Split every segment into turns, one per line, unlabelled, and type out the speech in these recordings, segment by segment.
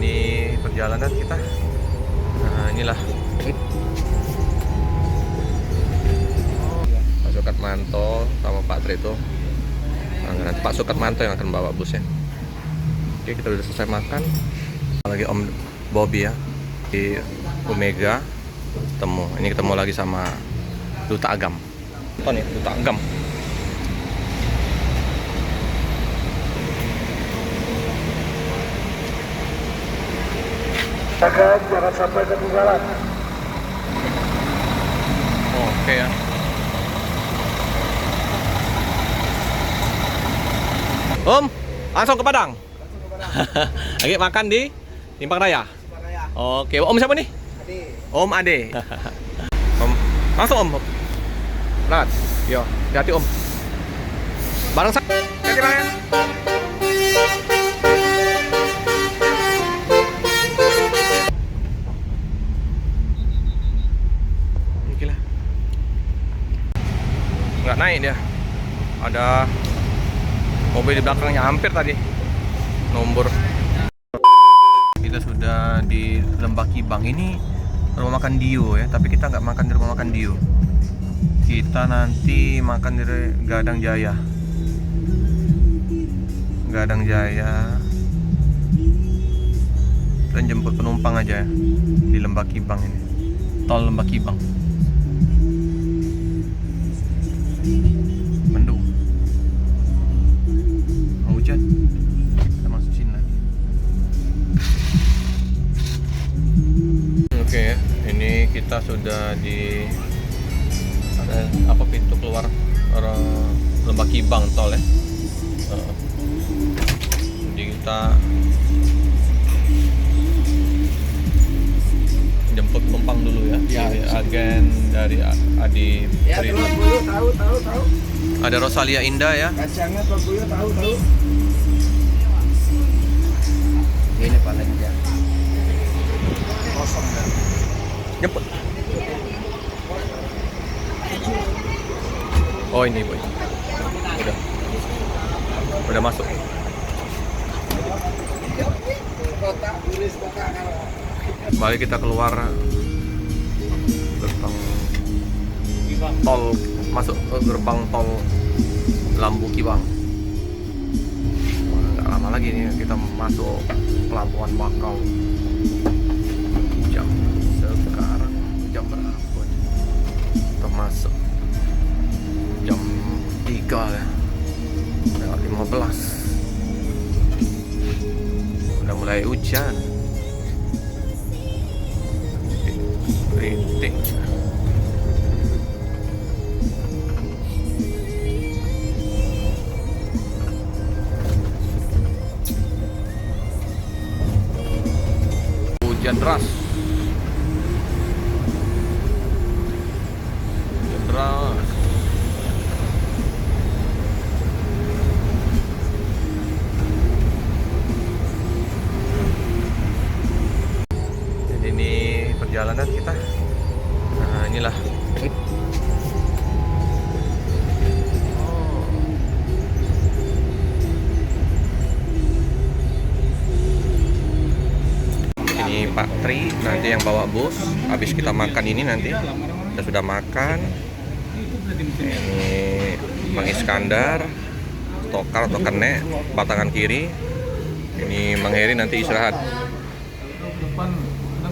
ini perjalanan kita. Nah, inilah Pak Sukatmanto sama Pak Tri itu. Nah, nanti Pak Sukatmanto yang akan bawa busnya. Oke, kita udah selesai makan. Lagi Om Bobby ya di Omega ketemu. Ini ketemu lagi sama Duta Agam. Oh nih, Duta Agam.
Jangan sampai ketinggalan.
Oke ya. Om, langsung ke Padang. Lagi makan di Simpang Raya. Oke, Om siapa nih?
Ade.
Om Ade. Om, langsung Om. Berangkat. Yo, hati-hati Om. Bareng saya. Hati bareng. Gila. Nggak naik dia. Ada mobil di belakangnya hampir tadi. Nomor. Kita sudah di Lembah Kibang. Ini rumah makan Dio ya, tapi kita nggak makan di rumah makan Dio. Kita nanti makan di Gadang Jaya. Gadang Jaya. Dan jemput penumpang aja ya, di Lembah Kibang ini. Tol Lembah Kibang. Mendung. Mau hujan. Kita masuk sini lagi. Oke ya, ini kita sudah di apa pintu keluar Lembah Kibang tol ya. Jadi kita jemput penumpang dulu ya, dari agen dari Adi
Ya,
Pri.
Tuan Buyo tahu.
Ada Rosalia Indah ya.
Kacangnya Tuan Buyo tahu. Ini paling dia. Kosong kan.
Jemput. Oh ini boy. Udah masuk.
Kota turis kota kalau.
Kembali kita keluar gerbang tol, masuk ke gerbang tol Lampu Kibang. Nggak lama lagi nih kita masuk Pelabuhan Bakau. Jam sekarang jam berapa? Kita masuk jam 3 ya. Udah 15. Udah mulai hujan. Rintik. Hujan deras. Hujan deras. Jadi ini perjalanan kita. Nah, inilah. Ini Pak Tri nanti yang bawa bus. Habis kita makan ini nanti kita sudah makan. Ini Mang Iskandar, Tokar atau Kene, batangan kiri. Ini Mang Heri nanti istirahat.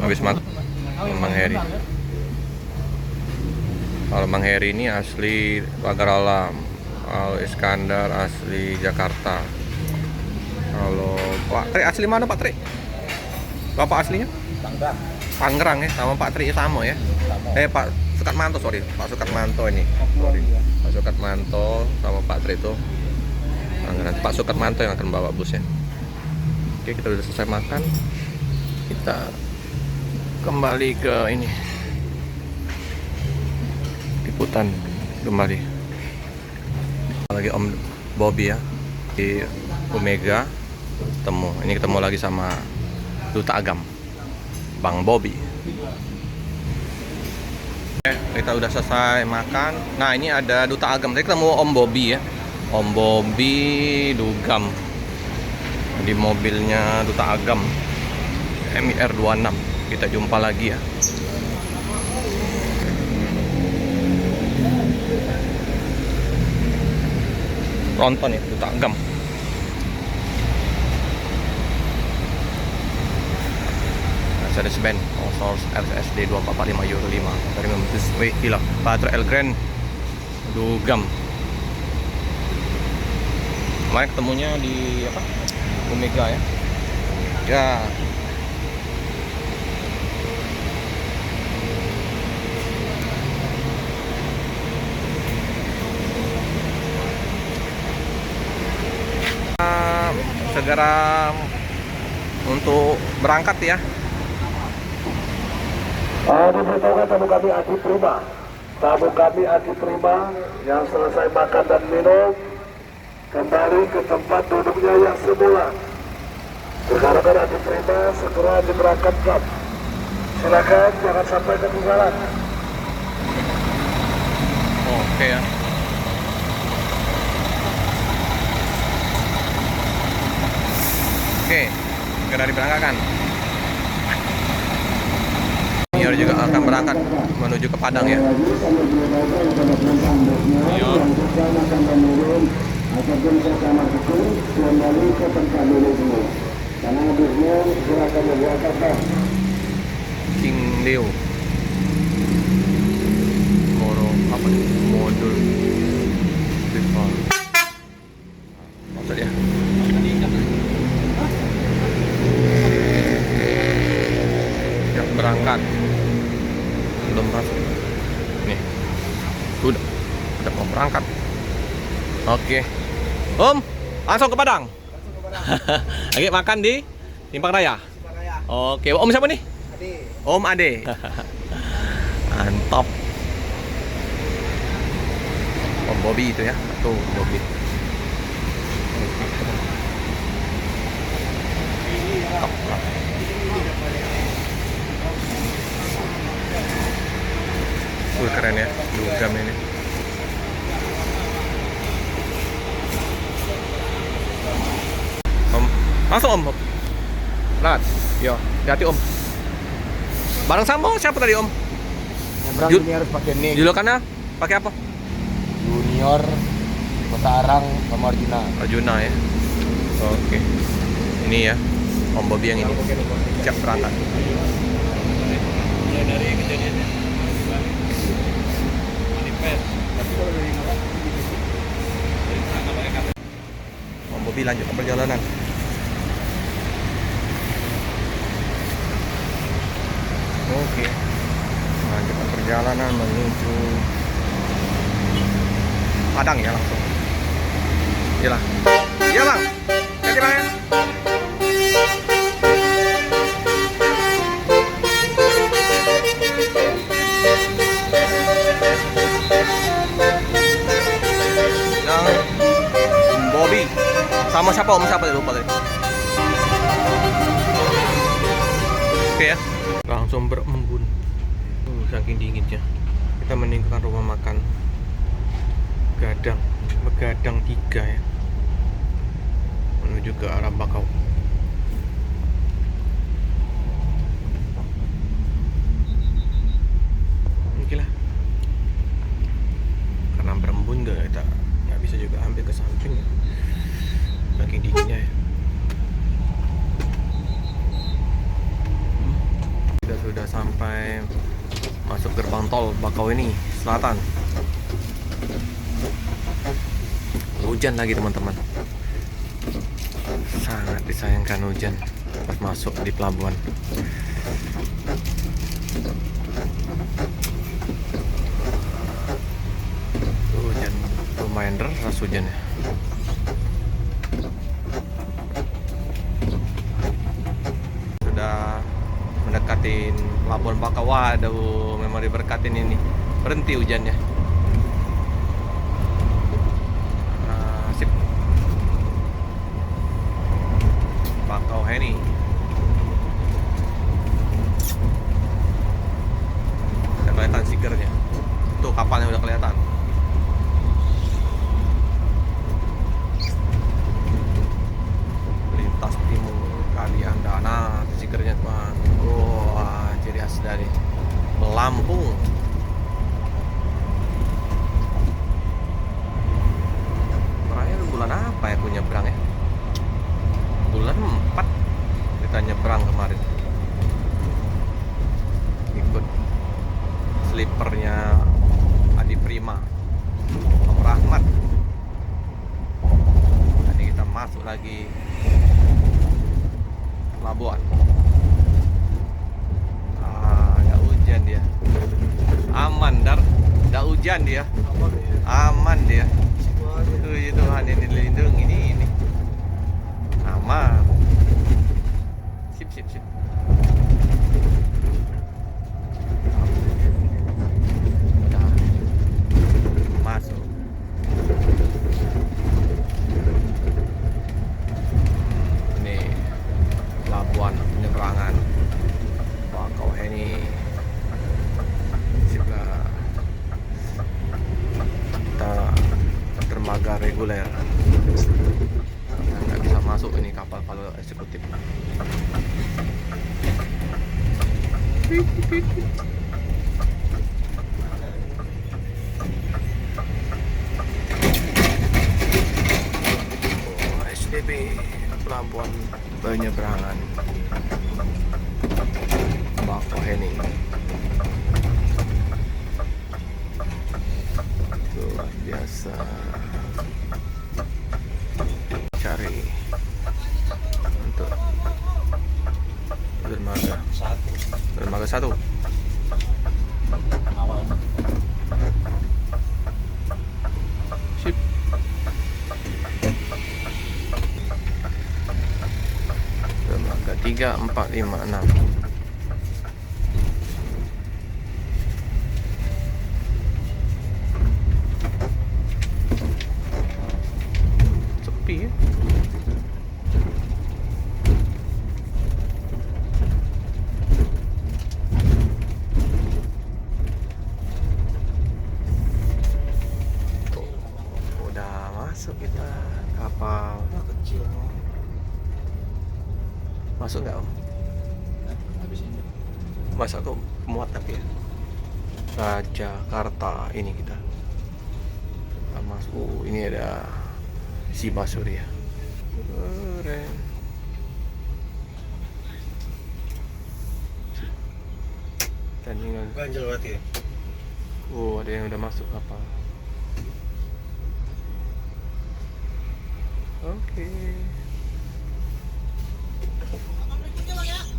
Habis makan Mang Heri. Kalau Mang Heri ini asli Pagar Alam, kalau Iskandar asli Jakarta. Kalau Pak Tri asli mana Pak Tri? Bapak aslinya?
Tangerang.
Tangerang ya, sama Pak Tri sama ya. Pak Sukatmanto, sorry, Pak Sukatmanto ini. Sorry. Pak Sukatmanto sama Pak Tri itu. Tangerang. Pak Sukatmanto yang akan bawa busnya. Oke, kita udah selesai makan. Kita kembali ke ini. Liputan kembali. Lagi Om Bobby ya di Omega ketemu. Ini ketemu lagi sama Duta Agam, Bang Bobby. Kita udah selesai makan. Nah ini ada Duta Agam. Tadi ketemu Om Bobby ya, Om Bobby Dugam di mobilnya Duta Agam. MIR 26. Kita jumpa lagi ya. Nonton ya, Tagam. Mercedes-Benz Source RSD 2445 Euro 5 dari Memphis Gila, Patra El Grand Dugam. Kemarin ketemunya di apa? Omega ya. Ya. Segera untuk berangkat ya.
Diberitahukan tamu kami Adi Prima. Tamu kami Adi Prima yang selesai makan dan minum kembali ke tempat duduknya yang semula. Rekan-rekan Adi Prima segera diberangkatkan. Silakan jangan sampai ketinggalan.
Oke ya. Oke, segera diberangkatkan. Mior juga akan berangkat menuju ke Padang ya. Mior. King Leo. Moro apa nih? Modul. Default. Maksud ya. Siap berangkat. Belum masuk. Nih. Udah mau berangkat. Oke. Om, langsung ke Padang. Lagi makan di Simpang Raya. Oke, Om siapa nih?
Adi.
Om Ade. Mantap. Om Bobby itu ya. Tuh, Bobby. Mantap lah. Keren ya, Dugam ini. Om, masuk Om. Rat, yo, hati Om. Bareng sama siapa tadi Om?
Nyebrang ini harus pakai nik.
Julukannya pakai apa?
Junior, Kota Arang, sama Arjuna.
Arjuna ya. Oke. Ini ya, Om Bobby yang ini. Siap berangkat.
Ya dari kejadiannya.
Om Bobby lanjut ke perjalanan. Oke. Lanjutkan perjalanan menuju Padang ya langsung. Iyalah. Iya Bang. Hati Bang ya. Bobby sama siapa Om siapa lupa tadi. Oke ya, langsung berembun. Saking dinginnya, kita meninggalkan rumah makan Begadang 3 ya, menuju ke arah Bakau. Oke lah, karena berembun kita nggak bisa juga ambil ke samping ya. Saking dinginnya ya. Kita sudah sampai masuk gerbang tol Bakauheni Selatan. Hujan lagi teman-teman. Sangat disayangkan hujan pas masuk di pelabuhan. Hujan lumayan deras hujannya. Sudah mendekatin pelabuhan Bakau. Waduh, memang diberkatin ini. Berhenti hujannya. Sip. Bakauheni. Udah kelihatan sigernya. Tuh kapalnya udah kelihatan. Lintas timur kali Andana, stikernya teman. Wah, ciri khas dari Lampung. Terakhir bulan apa ya aku nyebrang ya? Bulan 4 kita nyebrang kemarin. Ikut slipernya Adi Prima, Om Rahmat. Tadi kita masuk lagi Labuan. Nggak hujan dia. Aman dar, nggak hujan dia. Aman dia. Puji Tuhan, ini dilindungi ini. Aman. Sip. Udah masuk. Ini pelabuhan penyeberangan Bakauheni. Juga kita dermaga reguler. Nggak bisa masuk ini kapal eksekutif. SDB, pelabuhan penyeberangan Bakauheni. Luar biasa. Cari untuk dermaga satu. Sip. Dermaga 3, 4, 5, 6. Sepi ya. Masuk kita kapal kecil. Masuk nggak Om?
Habis ini.
Masa kok muat tapi ya. Rajakarta ini kita masuk. Ini ada Siba Surya. Keren. Dan tinggal.
Ganjel berarti ya?
Oh, ada yang udah masuk kapal. Oke.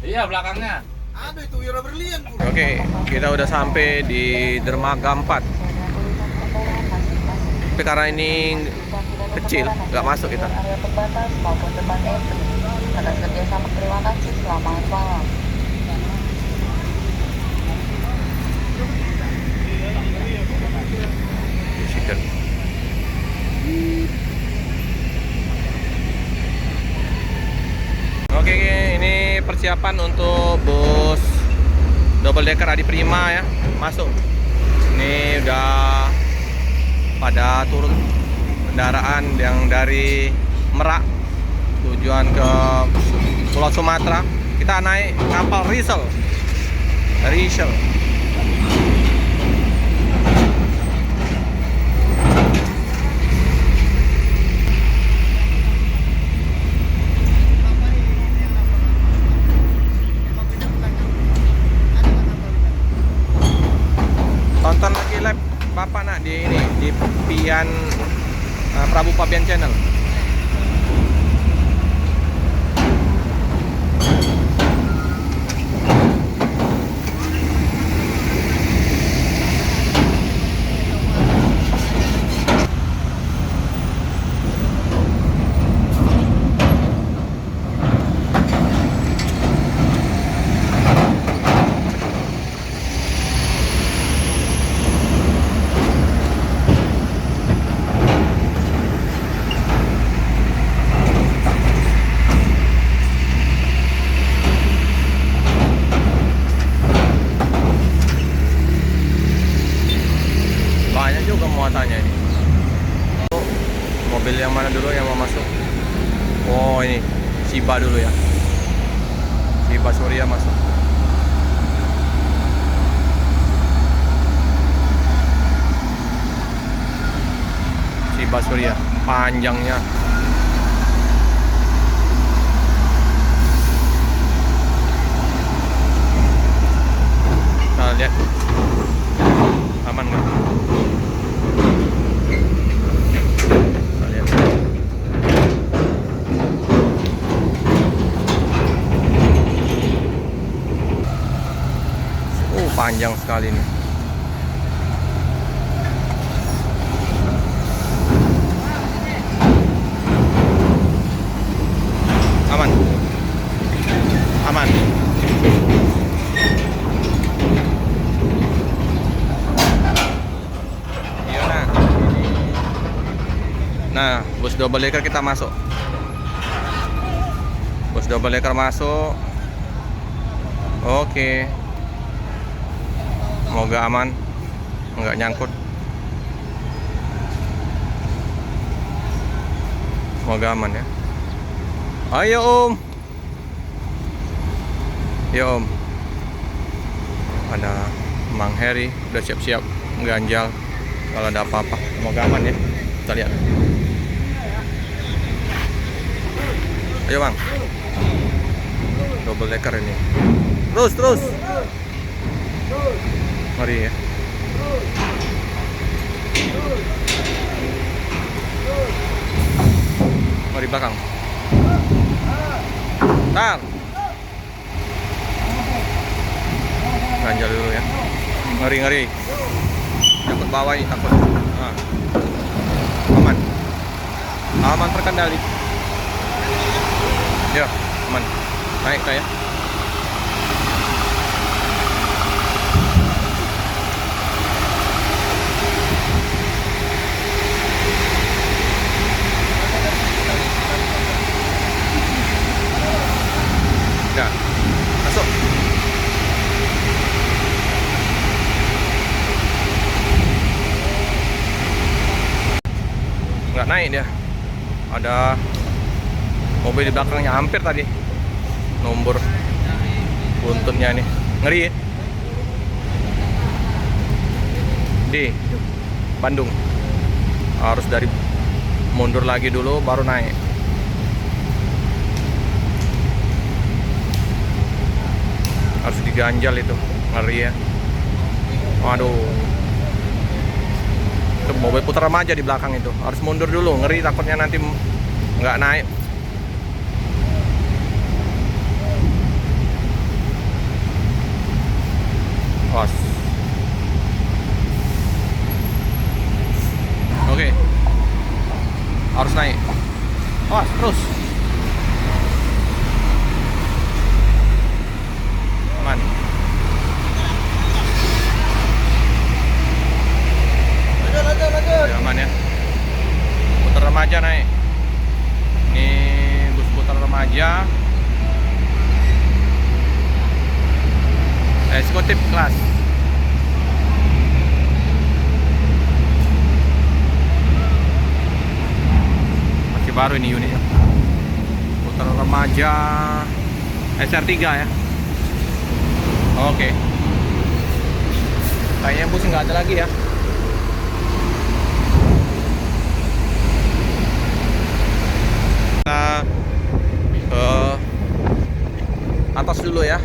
Iya, belakangnya. Ada itu Wira Berlian.
Oke, kita udah sampai di dermaga 4. Tapi karena ini kecil, nggak masuk kita.
Area pembatas maupun depan entry. Atas kerjasama, terima kasih. Selamat malam.
Chicken. Oke, ini persiapan untuk bus double decker Adi Prima ya, masuk. Ini udah pada turun kendaraan yang dari Merak tujuan ke Pulau Sumatera. Kita naik kapal Rizal. Tonton lagi live Bapak nak di ini di Pian Prabu Pabian Channel. Banyak juga muatannya ini. Mobil yang mana dulu yang mau masuk? Oh ini Shiba dulu ya. Shiba Surya masuk. Shiba Surya panjangnya. Kita lihat aman nggak? Kita lihat. Panjang sekali nih. Aman. Aman. Iya nah. Nah, bus double decker kita masuk. Bus double decker masuk. Oke. Semoga aman, nggak nyangkut. Semoga aman ya. Ayo Om. Yo Om. Ada Mang Heri udah siap-siap ganjal kalau ada apa-apa. Semoga aman ya. Kita lihat. Ayo Bang. Double decker ini. Terus. Mari ya. Mari belakang. Tar. Ganjal dulu ya. Ngeri. Takut bawah ini takut. Nah. Aman. Aman terkendali. Ya, aman. Naik saya. Ya, masuk. Nggak naik dia. Ada mobil di belakangnya hampir tadi. Nomor buntutnya nih. Ngeri ya? Di Bandung. Harus dari mundur lagi dulu baru naik. Harus diganjal itu, ngeri ya. Waduh, itu mobil putar remaja di belakang itu, harus mundur dulu, ngeri takutnya nanti nggak naik. Was. Oke, harus naik. Was, terus. Aman. Lanjut. Aman ya. Putar remaja naik. Ini bus putar remaja. Eksekutif kelas. Masih baru ini unitnya. Putar remaja SR3 ya. Oke. Kayaknya bus nggak ada lagi ya. Kita ke atas dulu ya.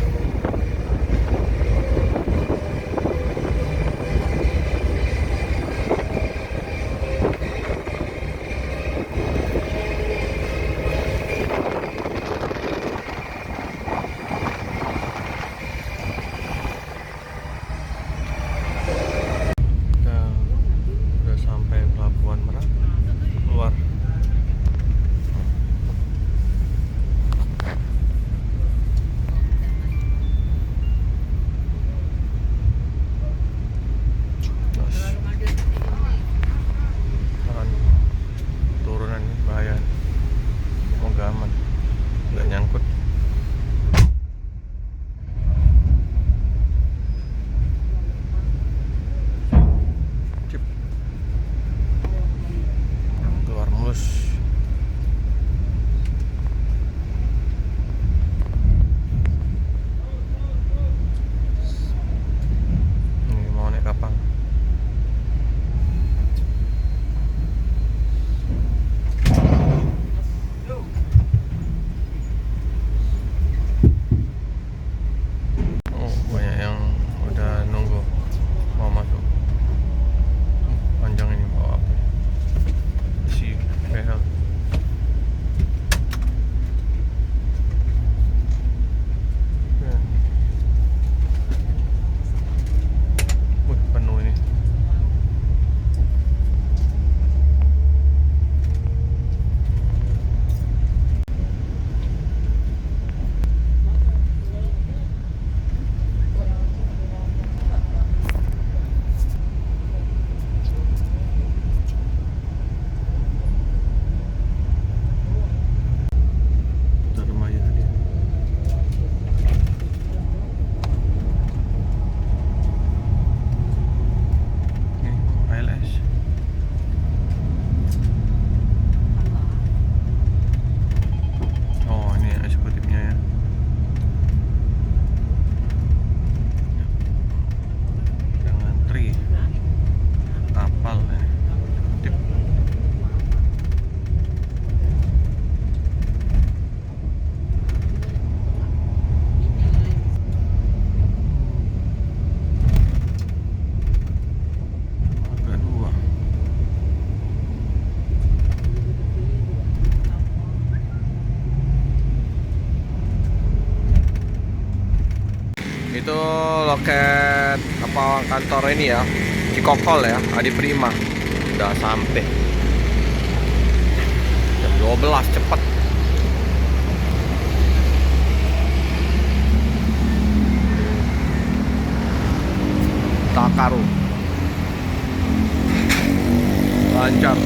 Itu loket apa kantor ini ya, Cikokol ya, Adi Prima. Udah sampai jam 12, cepet. Takaru lancar.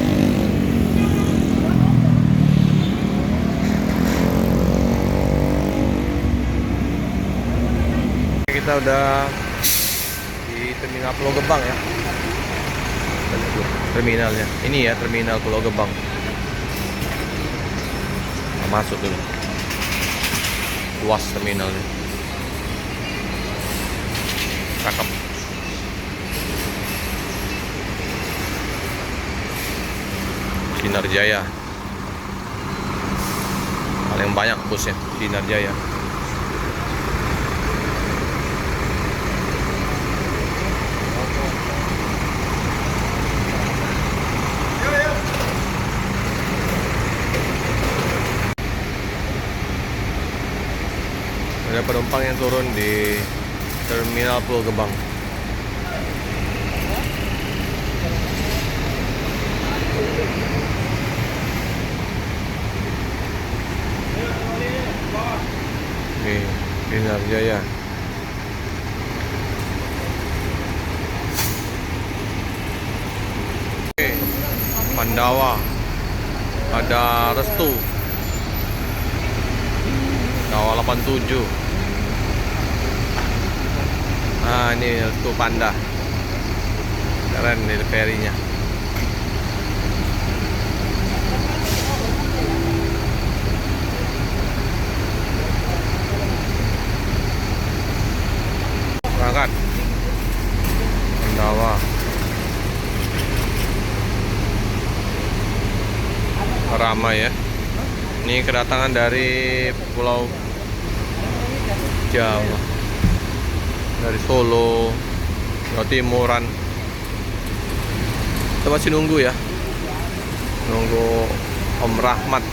Kita udah di terminal Pulau Gebang ya. Terminalnya ini ya, terminal Pulau Gebang. Kita masuk dulu, luas terminalnya, cakep. Sinar Jaya paling banyak busnya, Sinar Jaya. Ada penumpang yang turun di terminal Pulau Gebang. Nih, Sinar Jaya. Oke, Pandawa. Ada Restu. Pandawa 87. Nah, ini Restu Panda. Keren nih ferinya. Berangkat Pandawa. Ramai ya. Ini kedatangan dari Pulau Jawa, dari Solo, Jawa Timuran. Kita masih nunggu ya, nunggu Om Rahmat.